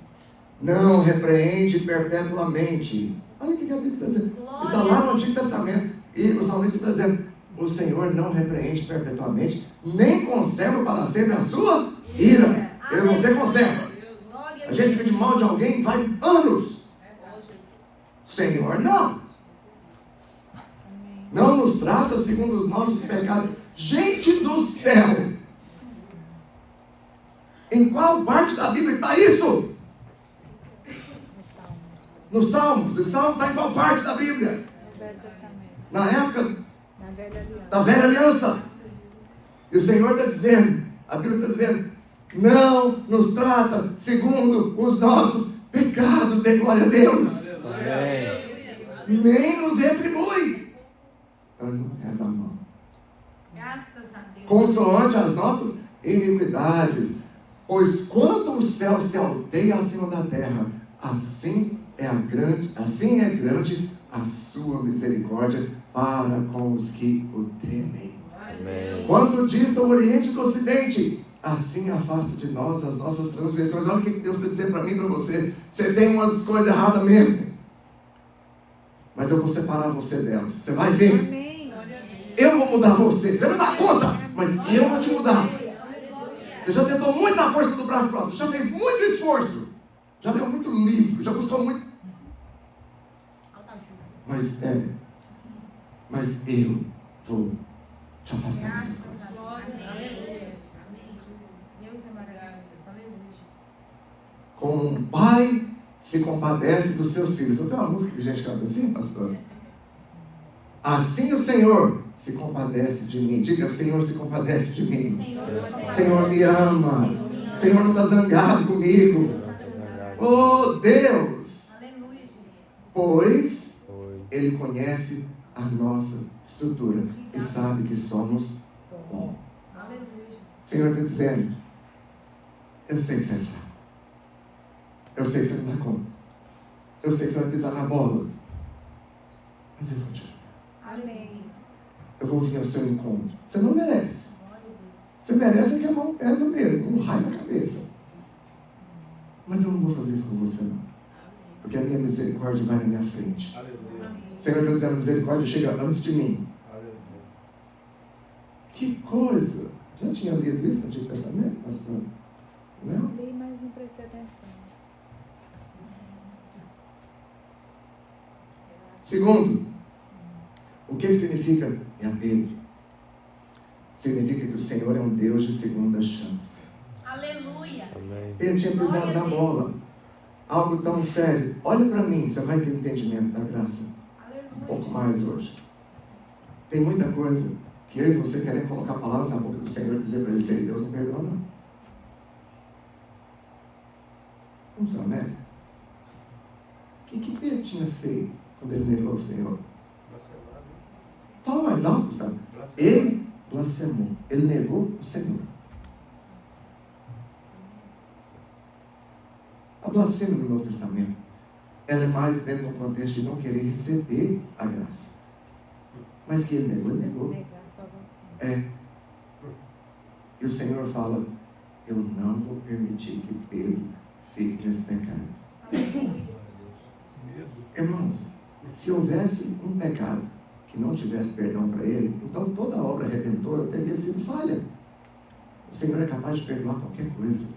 Não repreende perpetuamente. Olha o que a Bíblia está dizendo. Está lá no Antigo Testamento. E o salmista está dizendo: o Senhor não repreende perpetuamente, nem conserva para sempre a sua ira. Eu e você conserva. A gente fica de mal de alguém, vai anos. O Senhor não. Não nos trata segundo os nossos pecados. Gente do céu! Em qual parte da Bíblia está isso? No Salmos. O Salmo está em qual parte da Bíblia? No Velho Testamento. Na época Na Velha Aliança. da velha aliança. E o Senhor está dizendo, a Bíblia está dizendo, não nos trata segundo os nossos pecados, dê glória a Deus. Nem nos retribui. Então ele não pesa a mão. Graças a Deus. Consoante as nossas iniquidades. Pois quanto o céu se alteia acima da terra, assim é grande a sua misericórdia para com os que o temem. Amém. Quanto dista o Oriente do Ocidente, assim afasta de nós as nossas transgressões. Olha o que Deus está dizendo para mim e para você. Você tem umas coisas erradas mesmo, mas eu vou separar você delas. Você vai ver. Amém. Eu vou mudar você. Você não dá conta, mas eu vou te mudar. Você já tentou muito na força do braço próprio. Você já fez muito esforço. Já leu muito livro. Já buscou muito. Mas eu vou te afastar dessas coisas. Como um pai se compadece dos seus filhos. Eu tenho uma música que a gente canta assim, pastor? Assim o Senhor se compadece de mim. Diga, o Senhor se compadece de mim. O Senhor me ama. O Senhor não está zangado comigo. Oh Deus! Pois Ele conhece a nossa estrutura e sabe que somos bons. O Senhor está dizendo: eu sei que você é fraco. Eu sei que você não dá conta. Eu sei que você vai pisar na bola. Mas eu vou te ajudar. Amém. Eu vou vir ao seu encontro. Você não merece. Você merece que a mão pesa mesmo, um raio na cabeça. Mas eu não vou fazer isso com você não. Porque a minha misericórdia vai na minha frente. O Senhor está dizendo: a misericórdia chega antes de mim. Que coisa! Já tinha lido isso no Antigo Testamento, pastor? Não? Li, mas não prestei atenção. Segundo, o que significa apego? Significa que o Senhor é um Deus de segunda chance. Aleluia. Pedro tinha pisado na bola. Algo tão sério. Olha para mim, você vai ter entendimento da graça. Um pouco mais hoje. Tem muita coisa que eu e você queremos colocar palavras na boca do Senhor e dizer para Ele: Senhor, Deus não perdoa não. Vamos ser honestos? O que Pedro tinha feito quando ele negou o Senhor? Fala mais alto, Gustavo. Ele blasfemou. Ele negou o Senhor. A blasfêmia no Novo Testamento, ela é mais dentro do contexto de não querer receber a graça. Mas que ele negou. Negar a salvação. É. E o Senhor fala: eu não vou permitir que Pedro fique nesse pecado. Irmãos, se houvesse um pecado que não tivesse perdão para ele, então toda a obra redentora teria sido falha. O Senhor é capaz de perdoar qualquer coisa.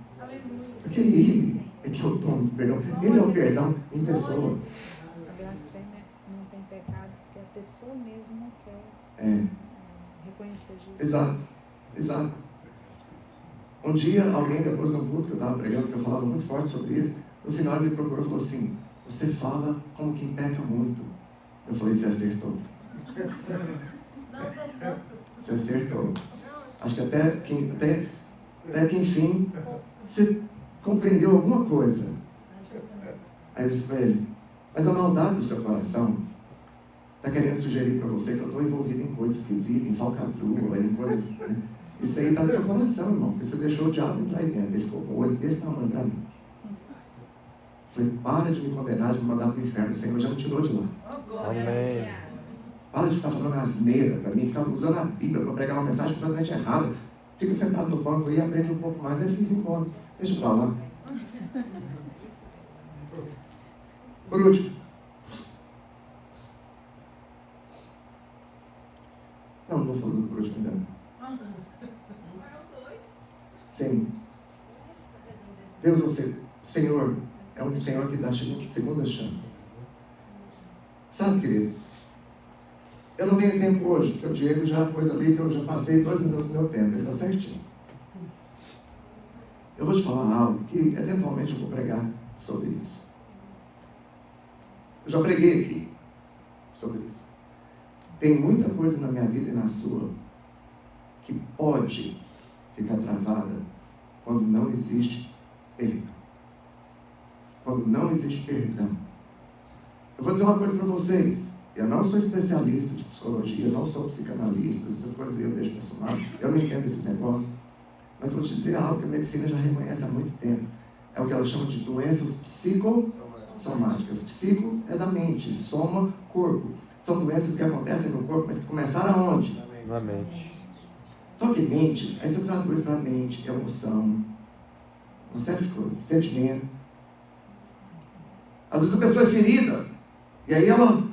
Porque Ele é que é o dono do perdão. Ele é o perdão em pessoa. A blasfêmia não tem pecado porque a pessoa mesmo não quer reconhecer Jesus. Exato. Um dia, alguém, depois de um culto que eu estava pregando, que eu falava muito forte sobre isso, no final ele me procurou e falou assim: você fala como quem peca muito. Eu falei: você acertou. Não sou santo. Você acertou. Acho que até que enfim você compreendeu alguma coisa. Aí eu disse para ele: mas a maldade do seu coração está querendo sugerir para você que eu estou envolvido em coisas esquisitas, em falcatrua, em coisas... Né? Isso aí está no seu coração, irmão, porque você deixou o diabo entrar aí dentro. Ele ficou com o olho desse tamanho para mim. Falei, para de me condenar, de me mandar para o inferno. O Senhor já me tirou de lá. Amém. Para de ficar falando asneira para mim, ficar usando a Bíblia para pregar uma mensagem completamente errada. Fica sentado no banco aí e aprende um pouco mais. Ele quis ir embora. Deixa para lá. Por último. Não vou falar do por último ainda. Sim. Deus, você, Senhor, é um Senhor que dá segundas chances. Sabe, querido? Eu não tenho tempo hoje, porque o Diego já pôs ali que eu já passei 2 minutos do meu tempo. Ele está certinho. Eu vou te falar algo que eventualmente eu vou pregar sobre isso. Eu já preguei aqui sobre isso. Tem muita coisa na minha vida e na sua que pode ficar travada quando não existe perdão. Quando não existe perdão. Eu vou dizer uma coisa para vocês. Eu não sou especialista de psicologia, eu não sou psicanalista, essas coisas eu deixo para somar. Eu não entendo esses negócios. Mas vou te dizer algo que a medicina já reconhece há muito tempo. É o que ela chama de doenças psicossomáticas. Psico é da mente, soma, corpo. São doenças que acontecem no corpo, mas que começaram aonde? Na mente. Só que mente, aí você traz coisas para a mente, emoção, uma série de coisas, sentimento. Às vezes a pessoa é ferida, e aí ela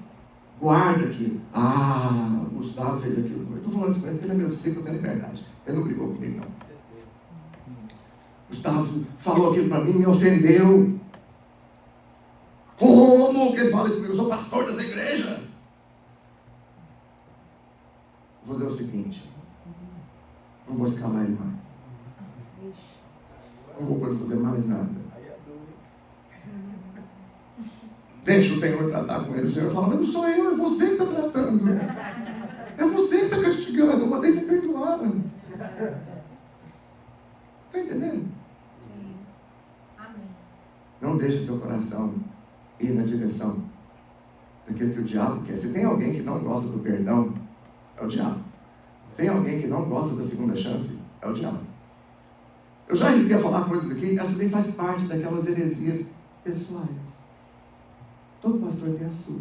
guarda aquilo. Ah, o Gustavo fez aquilo comigo. Eu estou falando isso com ele porque ele é meu discípulo, eu tenho liberdade. Ele não brigou comigo, não. Gustavo falou aquilo para mim, me ofendeu. Como que ele fala isso comigo? Eu sou pastor dessa igreja. Vou fazer o seguinte. Não vou escalar ele mais. Não vou poder fazer mais nada. Deixa o Senhor tratar com ele. O Senhor fala, mas não sou eu, é você que está tratando. É você que está castigando. Eu mandei ser perdoado. Está entendendo? Sim. Amém. Não deixe seu coração ir na direção daquilo que o diabo quer. Se tem alguém que não gosta do perdão, é o diabo. Se tem alguém que não gosta da segunda chance, é o diabo. Eu já arrisquei a falar coisas aqui, essa nem faz parte daquelas heresias pessoais. Todo pastor tem a sua.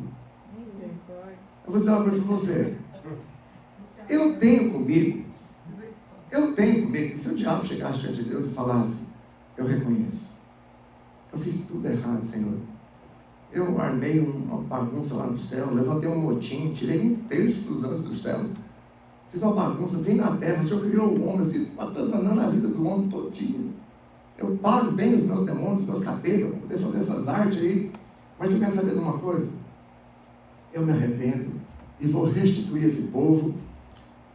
Misericórdia. Eu vou dizer uma coisa para você. Eu tenho comigo, que se o diabo chegasse diante de Deus e falasse, eu reconheço, eu fiz tudo errado, Senhor. Eu armei uma bagunça lá no céu, levantei um motim, tirei 1/3 dos anjos dos céus, fiz uma bagunça, vim na terra, o Senhor criou o homem, eu fico atazanando a vida do homem todo dia. Eu pago bem os meus demônios, os meus capetas, para poder fazer essas artes aí. Mas eu quero saber de uma coisa? Eu me arrependo e vou restituir esse povo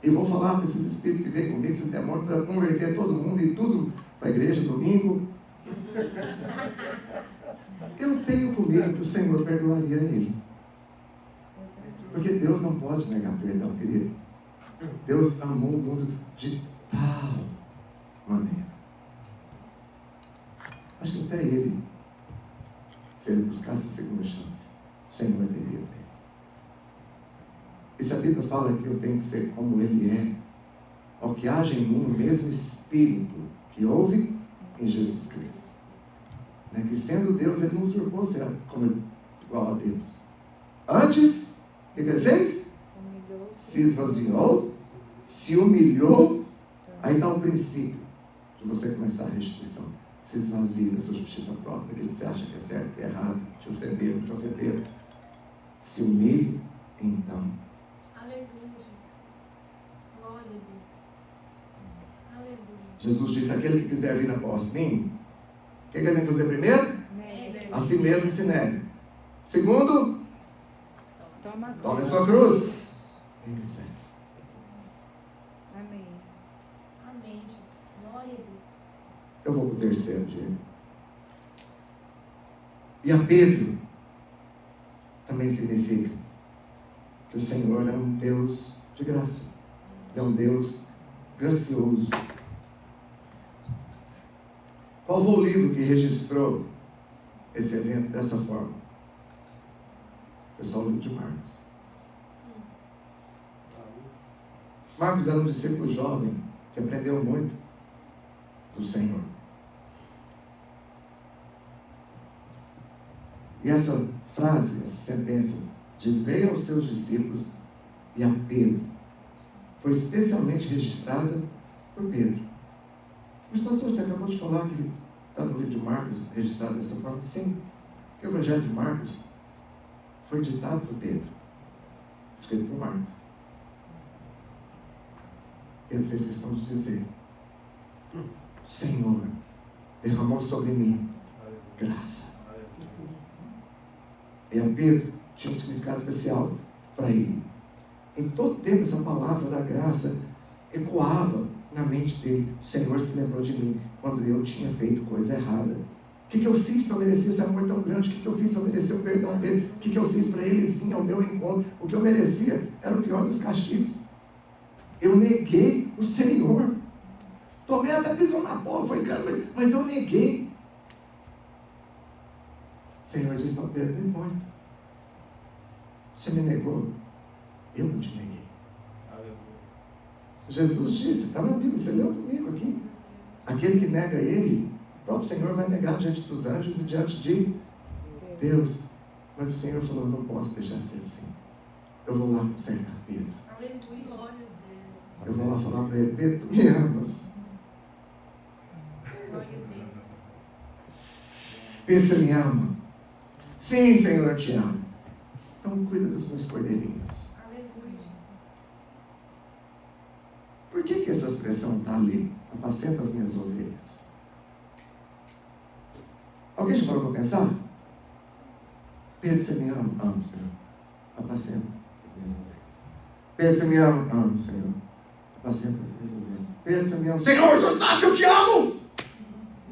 e vou falar para esses espíritos que vêm comigo, esses demônios, para converter todo mundo e tudo para a igreja domingo. Eu tenho comigo que o Senhor perdoaria ele. Porque Deus não pode negar perdão, querido. Deus amou o mundo de tal maneira. Acho que até ele, se ele buscasse a segunda chance, o Senhor teria pego. E se a Bíblia fala que eu tenho que ser como Ele é, ao que haja em mim o mesmo Espírito que houve em Jesus Cristo. Né? Que sendo Deus, Ele não usurpou ser igual a Deus. Antes, o que Ele fez? Se esvaziou, se humilhou. Aí dá o princípio de você começar a restituição. Se esvazie da sua justiça própria, daquilo que você acha que é certo, que é errado, te ofenderam, não te ofenderam. Se humilhe, então. Aleluia, Jesus. Glória a Deus. Aleluia. Jesus disse, aquele que quiser vir após mim, o que ele tem que fazer primeiro? A si mesmo se negue. Segundo, tome a sua cruz. E me segue. Amém. Amém, Jesus. Glória a Deus. Eu vou para o terceiro dia. E a Pedro também significa que o Senhor é um Deus de graça. É um Deus gracioso. Qual foi o livro que registrou esse evento dessa forma? Foi só o livro de Marcos. Marcos era um discípulo jovem que aprendeu muito do Senhor. E essa frase, essa sentença, dizei aos seus discípulos e a Pedro, foi especialmente registrada por Pedro. Mas pastor, você acabou de falar que está no livro de Marcos registrado dessa forma? Sim, porque o Evangelho de Marcos foi ditado por Pedro, escrito por Marcos. Pedro fez questão de dizer: o Senhor derramou sobre mim graça. E a Pedro tinha um significado especial para ele. Em todo tempo essa palavra da graça ecoava na mente dele. O Senhor se lembrou de mim quando eu tinha feito coisa errada. O que eu fiz para merecer esse amor tão grande? O que eu fiz para merecer o perdão dele? O que eu fiz para ele vir ao meu encontro? O que eu merecia era o pior dos castigos. Eu neguei o Senhor. Tomé até pisou na bola, foi cara, mas eu neguei. O Senhor disse para Pedro: não importa. Você me negou, eu não te neguei. Jesus disse, está na Bíblia, você leu comigo aqui. Aquele que nega ele, o próprio Senhor vai negar diante dos anjos e diante de Deus. Mas o Senhor falou: não posso deixar ser assim. Eu vou lá consertar Pedro. Eu vou lá falar para ele: Pedro, tu me amas. Pedro, você me ama? Sim, Senhor, eu te amo. Então cuida dos meus cordeirinhos. Por que essa expressão está ali? Apacenta as minhas ovelhas. Alguém já parou para pensar? Pedro, você me ama? Amo, Senhor. Apacenta as minhas ovelhas. Pedro, você me ama? Amo, Senhor. Apacenta as minhas ovelhas. Pedro, você me ama? Senhor, o Senhor sabe que eu te amo!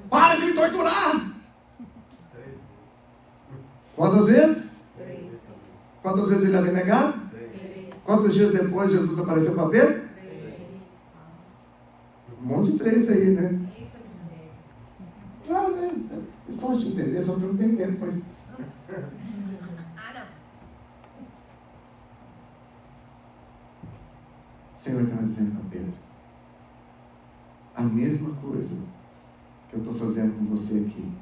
Para de me torturar! Quantas vezes? 3. Quantas vezes ele havia negado? 3. Quantos dias depois Jesus apareceu para Pedro? 3. Um monte de 3 aí, né? Não, né? É fácil de entender, só que não tem tempo, mas... O Senhor estava dizendo para Pedro: a mesma coisa que eu estou fazendo com você aqui,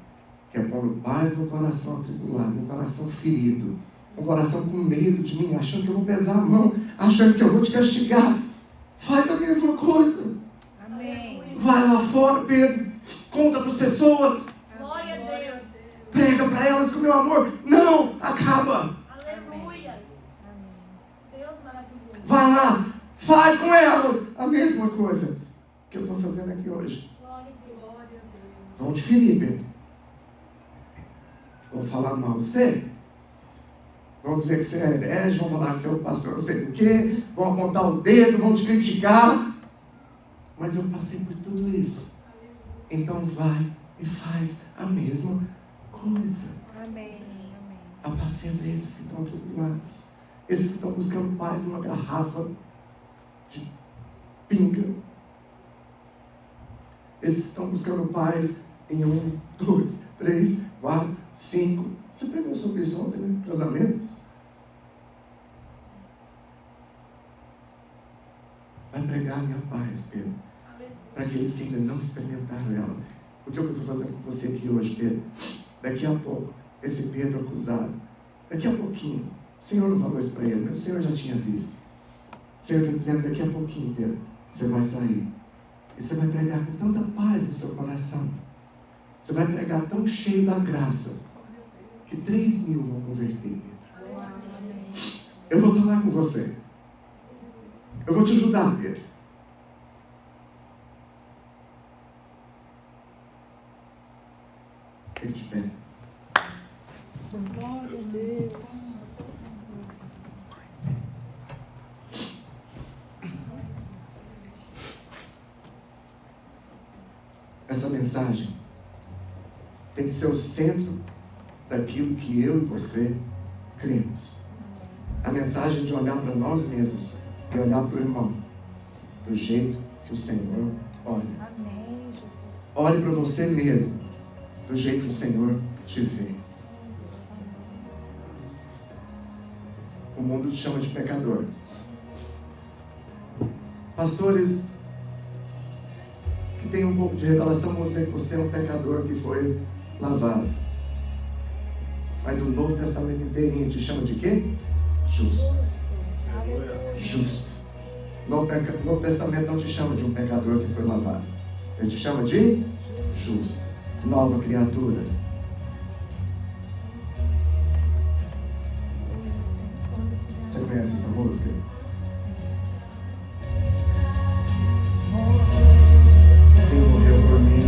que é pondo paz no coração atribulado, no coração ferido, um coração com medo de mim, achando que eu vou pesar a mão, achando que eu vou te castigar. Faz a mesma coisa. Amém. Vai lá fora, Pedro, conta para as pessoas, Glória a Deus. prega para elas que o meu amor não acaba. Aleluia. Amém. Deus maravilhoso. Vai lá, faz com elas a mesma coisa que eu estou fazendo aqui hoje. Glória a Deus. Vão te ferir, Pedro. Vão falar mal de você. Vão dizer que você é herege, vão falar que você é o pastor não sei do que, vão apontar o dedo, vão te criticar. Mas eu passei por tudo isso. Então vai e faz a mesma coisa. Amém. Amém. Apacenta esses que estão atribulados. Esses que estão buscando paz numa garrafa de pinga. Esses que estão buscando paz em 1, 2, 3, 4, 5. Você pregou sobre isso ontem, né? Casamentos. Vai pregar a minha paz, Pedro. Para aqueles que ainda não experimentaram ela. Porque o que eu estou fazendo com você aqui hoje, Pedro? Daqui a pouco, esse Pedro acusado, daqui a pouquinho, o Senhor não falou isso para ele, mas o Senhor já tinha visto. O Senhor está dizendo: daqui a pouquinho, Pedro, você vai sair. E você vai pregar com tanta paz no seu coração. Você vai pregar tão cheio da graça que 3.000 vão converter, Pedro. Amém. Eu vou estar lá com você. Eu vou te ajudar, Pedro. Fique de pé. Glória a Deus. Essa mensagem tem que ser o centro daquilo que eu e você cremos. A mensagem de olhar para nós mesmos e olhar para o irmão do jeito que o Senhor olha. Amém, Jesus. Olhe para você mesmo do jeito que o Senhor te vê. O mundo te chama de pecador. Pastores que têm um pouco de revelação vão dizer que você é um pecador que foi lavado. Mas o Novo Testamento inteirinho te chama de quê? Justo. Justo. Novo Testamento não te chama de um pecador que foi lavado. Ele te chama de justo. Nova criatura. Você conhece essa música? Sim, morreu por mim.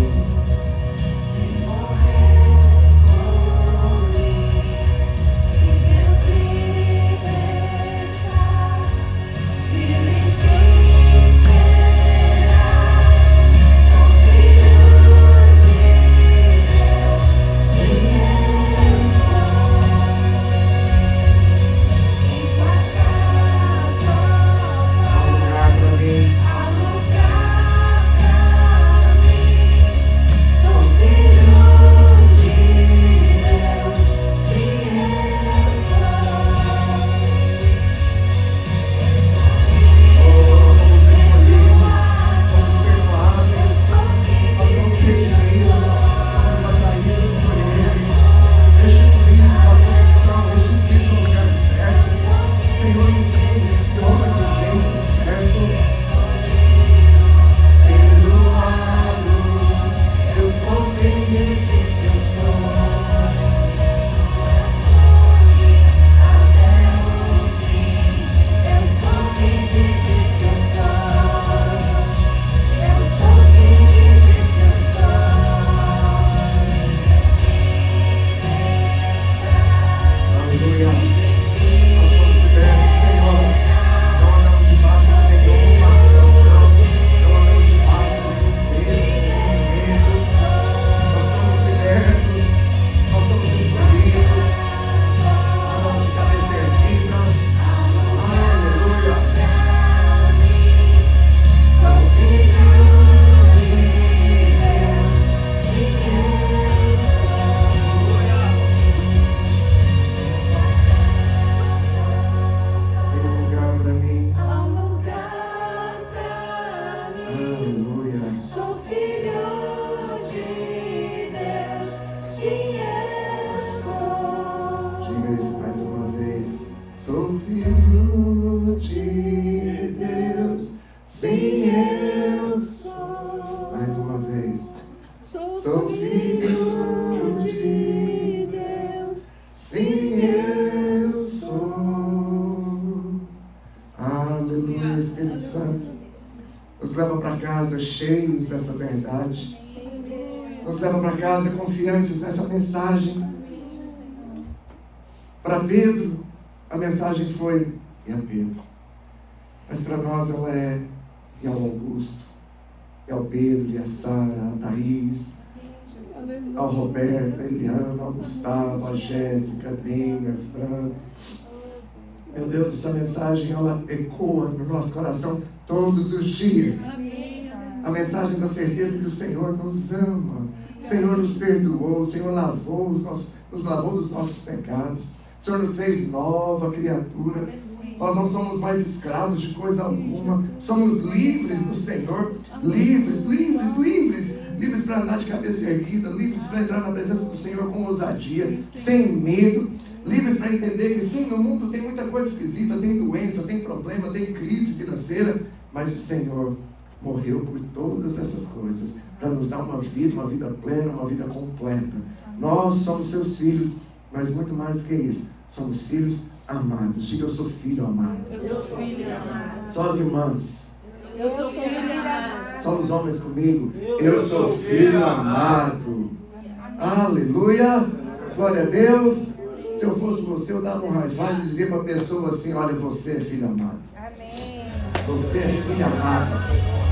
Sou filho de Deus, sim, eu sou. Mais uma vez. Sou filho de Deus, sim, eu sou. Aleluia, Espírito Santo. Nos leva para casa cheios dessa verdade. Nos leva para casa confiantes nessa mensagem. Para Pedro, a mensagem foi, e a Pedro. Mas para nós ela é, e ao Augusto, e ao Pedro, e a Sara, a Thaís, ao Roberto, a Eliana, ao Gustavo, a Jéssica, a Demer, Fran. Meu Deus, essa mensagem ela ecoa no nosso coração todos os dias. A mensagem da certeza que o Senhor nos ama, o Senhor nos perdoou, o Senhor nos lavou dos nossos pecados. O Senhor nos fez nova criatura. Nós não somos mais escravos de coisa alguma. Somos livres do Senhor. Livres para andar de cabeça erguida. Livres para entrar na presença do Senhor com ousadia, sem medo. Livres para entender que sim, no mundo tem muita coisa esquisita. Tem doença, tem problema, tem crise financeira. Mas o Senhor morreu por todas essas coisas para nos dar uma vida plena, uma vida completa. Nós somos seus filhos. Mas muito mais que isso, somos filhos amados. Diga, eu sou filho amado. Eu sou filho amado. Só as irmãs. Eu sou filho amado. Só os homens comigo. Eu sou filho amado. Aleluia. Glória a Deus. Se eu fosse você, eu dava um high five e dizia para a pessoa assim, olha, você é filho amado. Amém. Você é filha amada.